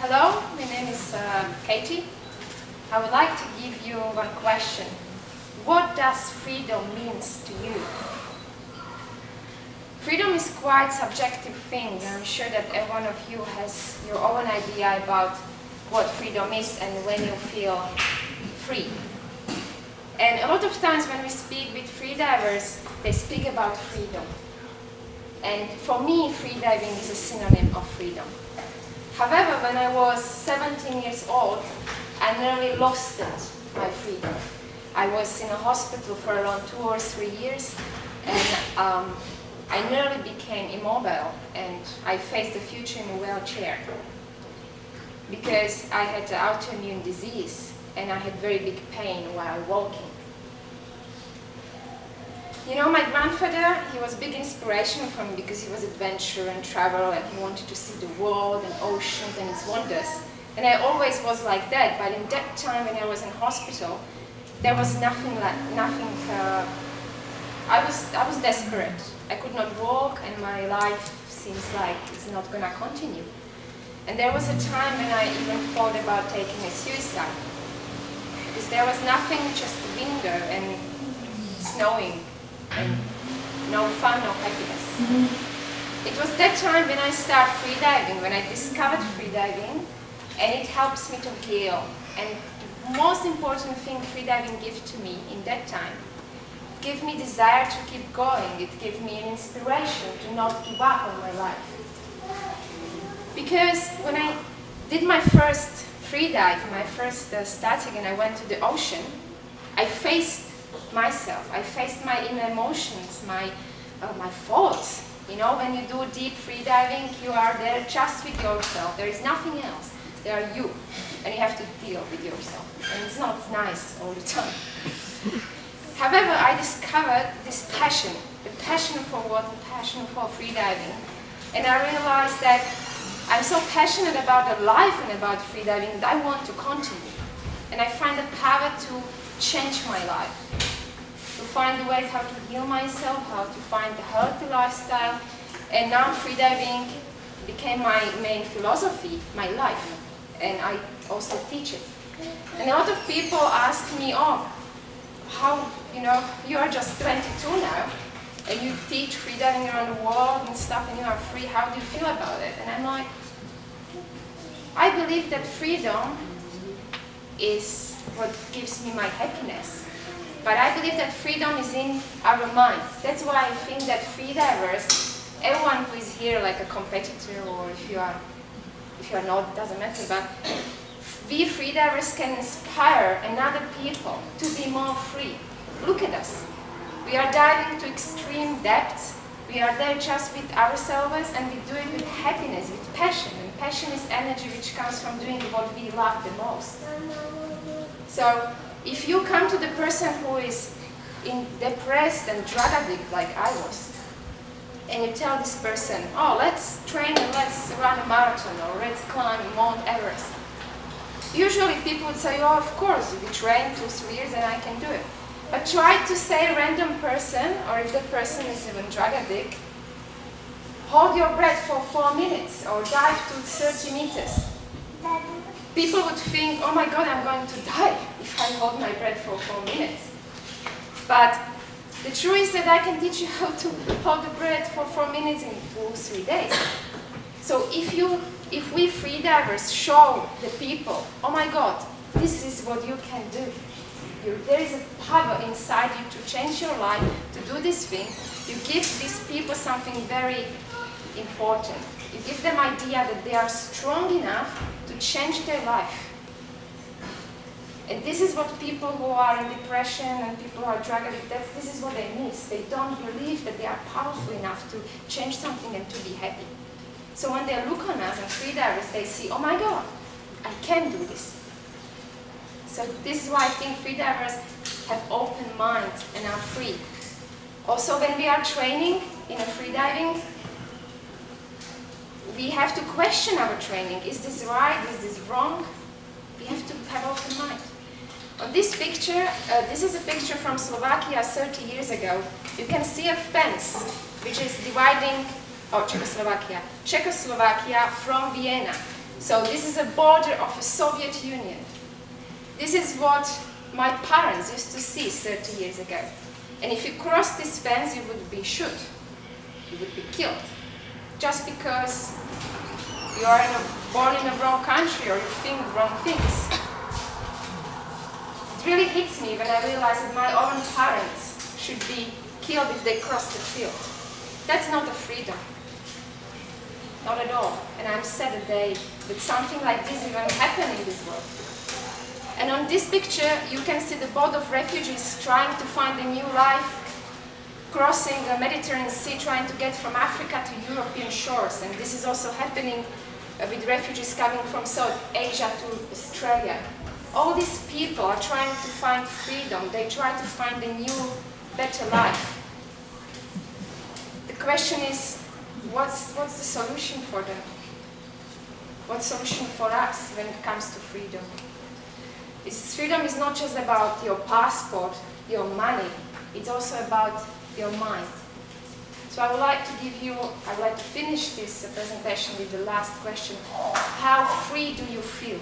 Hello, my name is Katie. I would like to give you one question. What does freedom means to you? Freedom is quite a subjective thing, and I'm sure that every one of you has your own idea about what freedom is and when you feel free. And a lot of times when we speak with freedivers, they speak about freedom. And for me, freediving is a synonym of freedom. However, when I was 17 years old, I nearly lost my freedom. I was in a hospital for around 2 or 3 years, and I nearly became immobile, and I faced the future in a wheelchair because I had an autoimmune disease and I had very big pain while walking. You know, my grandfather, he was a big inspiration for me because he was adventure and travel, and he wanted to see the world and oceans and its wonders. And I always was like that, but in that time when I was in hospital, there was nothing. I was desperate. I could not walk, and my life seems like it's not gonna continue. And there was a time when I even thought about taking a suicide, because there was nothing, just the window and snowing, and no fun, no happiness. It was that time when I started freediving, when I discovered freediving, and it helps me to heal. And the most important thing freediving gave to me in that time, it gave me desire to keep going. It gave me an inspiration to not give up on my life. Because when I did my first freedive, my first static, and I went to the ocean, I faced myself. I faced my inner emotions, my thoughts. You know, when you do deep freediving, you are there just with yourself. There is nothing else. There are you, and you have to deal with yourself. And it's not nice all the time. However, I discovered this passion, the passion for water, the passion for freediving, and I realized that I'm so passionate about the life and about freediving that I want to continue. And I find the power to change my life, to find the ways how to heal myself, how to find a healthy lifestyle. And now freediving became my main philosophy, my life, and I also teach it. And a lot of people ask me, oh, how, you know, you are just 22 now, and you teach freediving around the world and stuff, and you are free, how do you feel about it? And I'm like, I believe that freedom is what gives me my happiness. But I believe that freedom is in our minds. That's why I think that freedivers, everyone who is here like a competitor, or if you are not, it doesn't matter, but we freedivers can inspire another people to be more free. Look at us. We are diving to extreme depths. We are there just with ourselves, and we do it with happiness, with passion. And passion is energy which comes from doing what we love the most. So if you come to the person who is depressed and drug addict like I was, and you tell this person, oh, let's train and let's run a marathon, or let's climb Mount Everest. Usually people would say, oh, of course, if you train 2-3 years and I can do it. But try to say a random person, or if that person is even drug addict, hold your breath for 4 minutes, or dive to 30 meters. People would think, oh my God, I'm going to die if I hold my breath for 4 minutes. But the truth is that I can teach you how to hold the breath for 4 minutes in 2-3 days. So if we freedivers show the people, oh my God, this is what you can do. There is a power inside you to change your life, to do this thing. You give these people something very important. You give them idea that they are strong enough to change their life. And this is what people who are in depression and people who are drug addicted, this is what they miss. They don't believe that they are powerful enough to change something and to be happy. So when they look on us as freedivers, they see, oh my God, I can do this. So this is why I think freedivers have open minds and are free. Also, when we are training in a freediving, we have to question our training. Is this right? Is this wrong? We have to have open mind. On this picture, this is a picture from Slovakia 30 years ago. You can see a fence which is dividing Czechoslovakia from Vienna. So this is a border of the Soviet Union. This is what my parents used to see 30 years ago. And if you cross this fence, you would be shot. You would be killed. Just because you are born in a wrong country or you think wrong things. It really hits me when I realize that my own parents should be killed if they cross the field. That's not a freedom. Not at all. And I'm sad that something like this even happened in this world. And on this picture, you can see the boat of refugees trying to find a new life, crossing the Mediterranean Sea, trying to get from Africa to European shores. And this is also happening with refugees coming from South Asia to Australia. All these people are trying to find freedom. They try to find a new, better life. The question is, what's the solution for them? What's the solution for us when it comes to freedom? Freedom is not just about your passport, your money. It's also about your mind. So I would like to finish this presentation with the last question. How free do you feel?